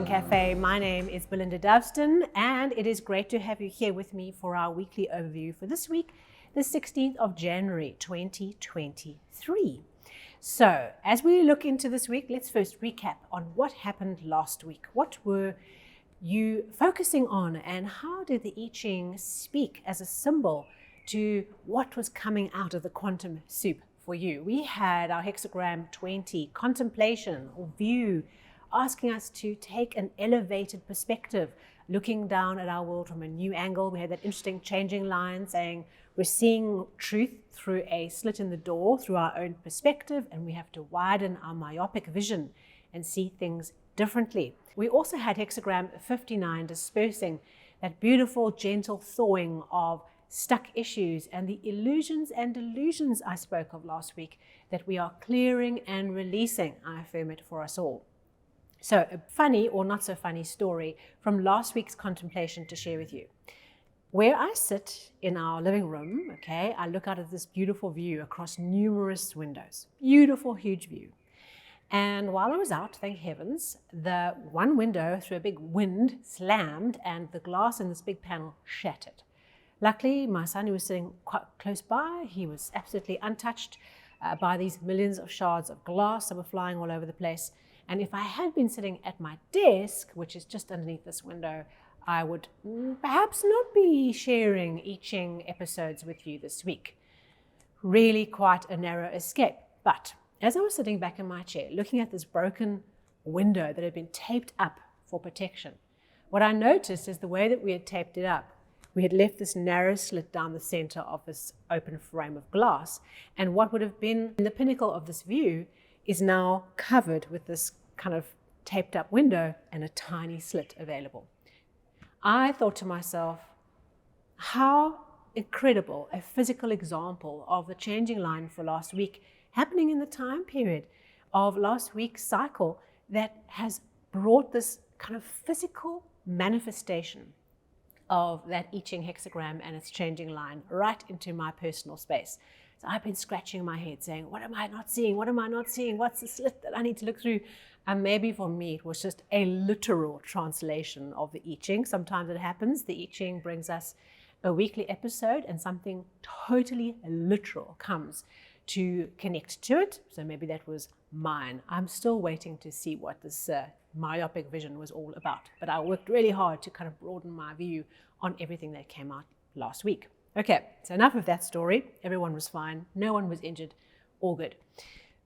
Cafe. My name is Belinda Doveston, and it is great to have you here with me for our weekly overview for this week, the 16th of January 2023. So, as we look into this week, let's first recap on what happened last week. What were you focusing on, and how did the I Ching speak as a symbol to what was coming out of the quantum soup for you? We had our Hexagram 20 contemplation or view, asking us to take an elevated perspective, looking down at our world from a new angle. We had that interesting changing line saying we're seeing truth through a slit in the door, through our own perspective, and we have to widen our myopic vision and see things differently. We also had Hexagram 59 dispersing that beautiful, gentle thawing of stuck issues and the illusions and delusions I spoke of last week that we are clearing and releasing. I affirm it for us all. So a funny or not so funny story from last week's contemplation to share with you. Where I sit in our living room, okay, I look out at this beautiful view across numerous windows. Beautiful, huge view. And while I was out, thank heavens, the one window through a big wind slammed and the glass in this big panel shattered. Luckily, my son, who was sitting quite close by, he was absolutely untouched by these millions of shards of glass that were flying all over the place. And if I had been sitting at my desk, which is just underneath this window, I would perhaps not be sharing I Ching episodes with you this week. Really quite a narrow escape. But as I was sitting back in my chair, looking at this broken window that had been taped up for protection, what I noticed is the way that we had taped it up, we had left this narrow slit down the center of this open frame of glass. And what would have been the pinnacle of this view is now covered with this kind of taped up window and a tiny slit available. I thought to myself, how incredible a physical example of the changing line for last week happening in the time period of last week's cycle that has brought this kind of physical manifestation of that I Ching hexagram and its changing line right into my personal space. So I've been scratching my head saying, what am I not seeing? What am I not seeing? What's the slit that I need to look through? And maybe for me, it was just a literal translation of the I Ching. Sometimes it happens. The I Ching brings us a weekly episode and something totally literal comes to connect to it. So maybe that was mine. I'm still waiting to see what this myopic vision was all about. But I worked really hard to kind of broaden my view on everything that came out last week. Okay, so enough of that story. Everyone was fine. No one was injured. All good.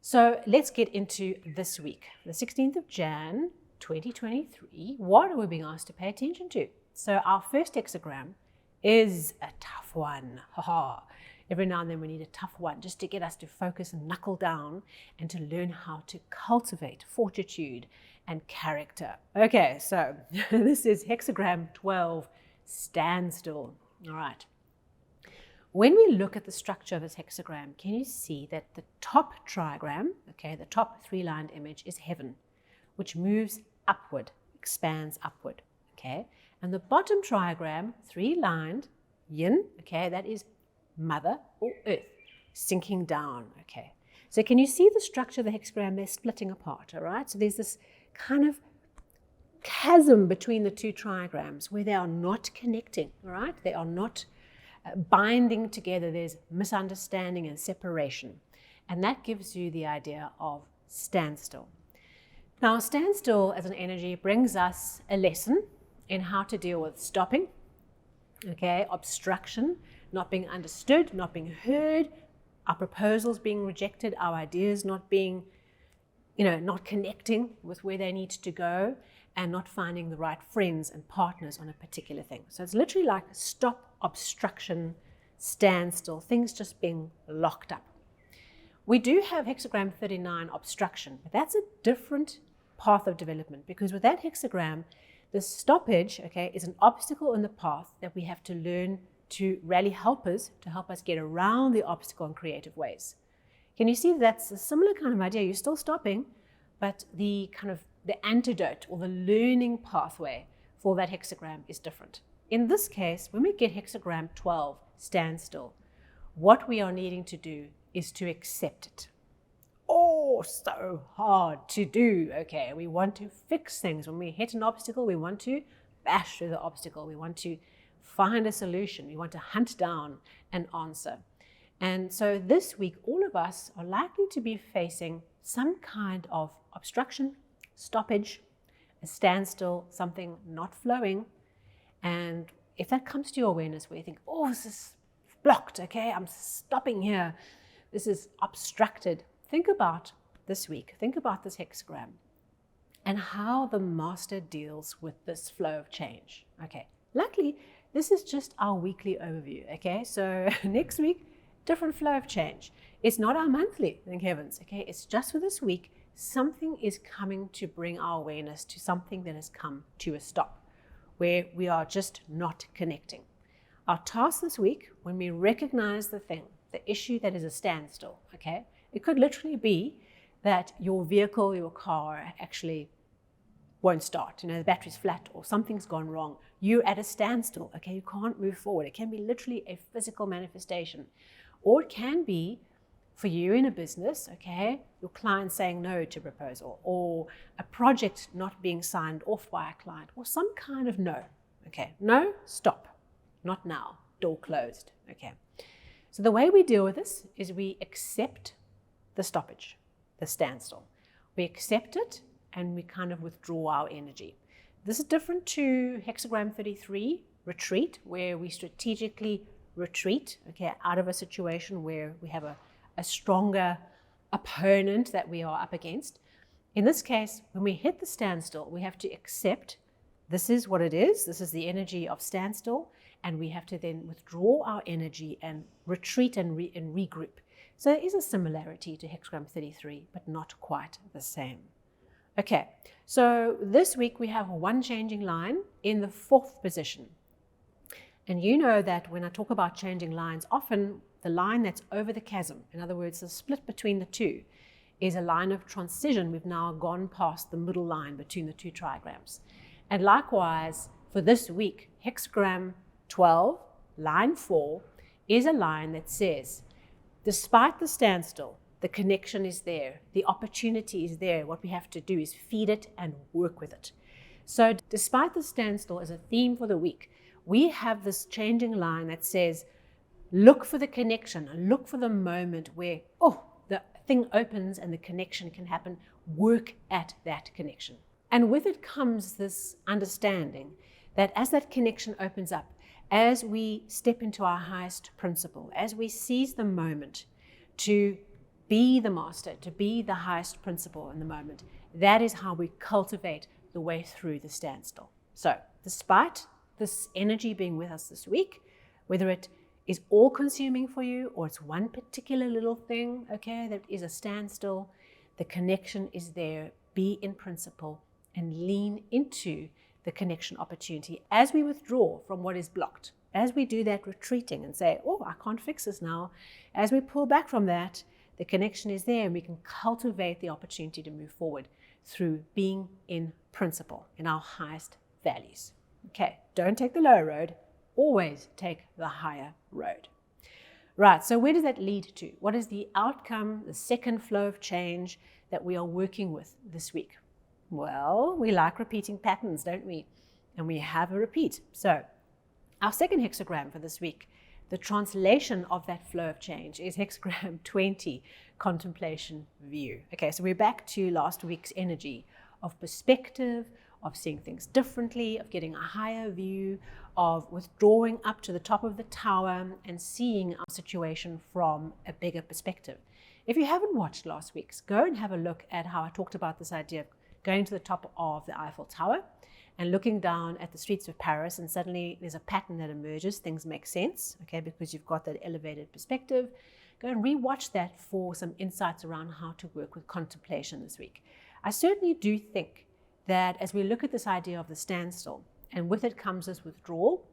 So let's get into this week. The 16th of Jan, 2023. What are we being asked to pay attention to? So our first hexagram is a tough one. Every now and then we need a tough one just to get us to focus and knuckle down and to learn how to cultivate fortitude and character. Okay, so this is hexagram 12, Standstill. All right. When we look at the structure of this hexagram, can you see that the top trigram, okay, the top three-lined image is heaven, which moves upward, expands upward, okay? And the bottom trigram, three-lined, yin, okay, that is mother or earth, sinking down, okay? So can you see the structure of the hexagram? They're splitting apart, all right? So there's this kind of chasm between the two trigrams where they are not connecting, all right? They are not binding together. There's misunderstanding and separation. And that gives you the idea of standstill. Now, standstill as an energy brings us a lesson in how to deal with stopping, okay, obstruction, not being understood, not being heard, our proposals being rejected, our ideas not being, not connecting with where they need to go, and not finding the right friends and partners on a particular thing. So it's literally like stop, obstruction, standstill, things just being locked up. We do have hexagram 39, obstruction, but that's a different path of development, because with that hexagram, the stoppage, okay, is an obstacle in the path that we have to learn to rally helpers to help us get around the obstacle in creative ways. Can you see that's a similar kind of idea? You're still stopping, but the antidote or the learning pathway for that hexagram is different. In this case, when we get hexagram 12, standstill, what we are needing to do is to accept it. Oh, so hard to do, okay? We want to fix things. When we hit an obstacle, we want to bash through the obstacle. We want to find a solution. We want to hunt down an answer. And so this week, all of us are likely to be facing some kind of obstruction, stoppage, a standstill, something not flowing. And if that comes to your awareness where you think, oh, this is blocked, okay, I'm stopping here, this is obstructed, think about this week, think about this hexagram and how the master deals with this flow of change. Okay, luckily, this is just our weekly overview, okay? So next week, different flow of change. It's not our monthly, thank heavens, okay? It's just for this week. Something is coming to bring our awareness to something that has come to a stop, where we are just not connecting. Our task this week, when we recognize the thing, the issue that is a standstill, okay? It could literally be that your vehicle, your car actually won't start. The battery's flat or something's gone wrong. You're at a standstill, okay? You can't move forward. It can be literally a physical manifestation. Or it can be for you in a business, okay? Your client saying no to a proposal, or a project not being signed off by a client, or some kind of no, okay? No, stop. Not now. Door closed, okay? So the way we deal with this is we accept the stoppage, the standstill. We accept it and we kind of withdraw our energy. This is different to Hexagram 33, retreat, where we strategically retreat, okay, out of a situation where we have a stronger opponent that we are up against. In this case, when we hit the standstill, we have to accept this is what it is. This is the energy of standstill, and we have to then withdraw our energy and retreat and regroup. So there is a similarity to Hexagram 33, but not quite the same. Okay, so this week we have one changing line in the 4th position. And you know that when I talk about changing lines, often the line that's over the chasm, in other words, the split between the two, is a line of transition. We've now gone past the middle line between the two trigrams. And likewise, for this week, hexagram 12, line 4, is a line that says, despite the standstill, the connection is there, the opportunity is there. What we have to do is feed it and work with it. So despite the standstill as a theme for the week, we have this changing line that says, look for the connection, look for the moment where, the thing opens and the connection can happen. Work at that connection. And with it comes this understanding that as that connection opens up, as we step into our highest principle, as we seize the moment to be the master, to be the highest principle in the moment, that is how we cultivate the way through the standstill. So despite this energy being with us this week, whether it is all consuming for you or it's one particular little thing, okay, that is a standstill, the connection is there. Be in principle and lean into the connection opportunity as we withdraw from what is blocked. As we do that retreating and say, I can't fix this now. As we pull back from that, the connection is there and we can cultivate the opportunity to move forward through being in principle, in our highest values. Okay, don't take the lower road, always take the higher road. Right, so where does that lead to? What is the outcome, the second flow of change that we are working with this week? Well, we like repeating patterns, don't we? And we have a repeat. So our second hexagram for this week, the translation of that flow of change, is hexagram 20, contemplation view. Okay, so we're back to last week's energy of perspective, of seeing things differently, of getting a higher view, of withdrawing up to the top of the tower and seeing our situation from a bigger perspective. If you haven't watched last week's, go and have a look at how I talked about this idea of going to the top of the Eiffel Tower and looking down at the streets of Paris, and suddenly there's a pattern that emerges. Things make sense, okay, because you've got that elevated perspective. Go and rewatch that for some insights around how to work with contemplation this week. I certainly do think that as we look at this idea of the standstill, and with it comes this withdrawal,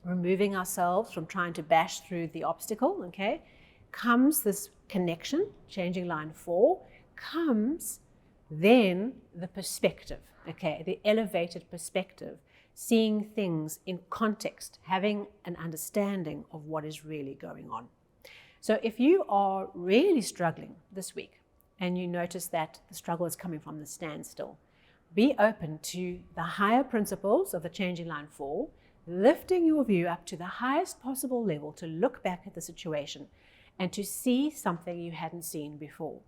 removing ourselves from trying to bash through the obstacle, okay, comes this connection, changing line 4, comes then the perspective, okay, the elevated perspective, seeing things in context, having an understanding of what is really going on. So if you are really struggling this week and you notice that the struggle is coming from the standstill. Be open to the higher principles of the changing line 4, lifting your view up to the highest possible level to look back at the situation and to see something you hadn't seen before.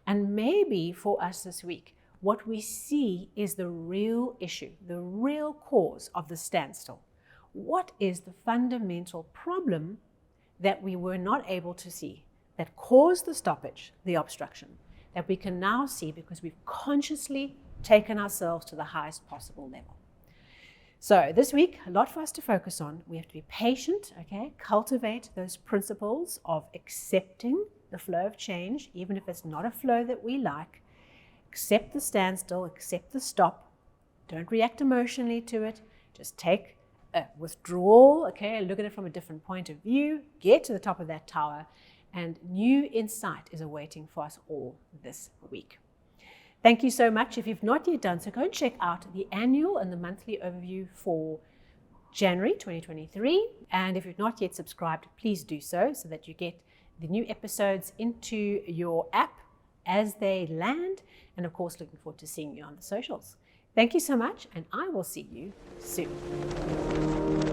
And maybe for us this week, what we see is the real issue, the real cause of the standstill. What is the fundamental problem that we were not able to see that caused the stoppage, the obstruction, that we can now see because we've consciously taken ourselves to the highest possible level? So this week, a lot for us to focus on. We have to be patient, okay? Cultivate those principles of accepting the flow of change, even if it's not a flow that we like. Accept the standstill, accept the stop. Don't react emotionally to it. Just take a withdrawal, okay? Look at it from a different point of view. Get to the top of that tower, and new insight is awaiting for us all this week. Thank you so much. If you've not yet done so, go and check out the annual and the monthly overview for January 2023. And if you've not yet subscribed, please do so that you get the new episodes into your app as they land. And of course, looking forward to seeing you on the socials. Thank you so much, and I will see you soon.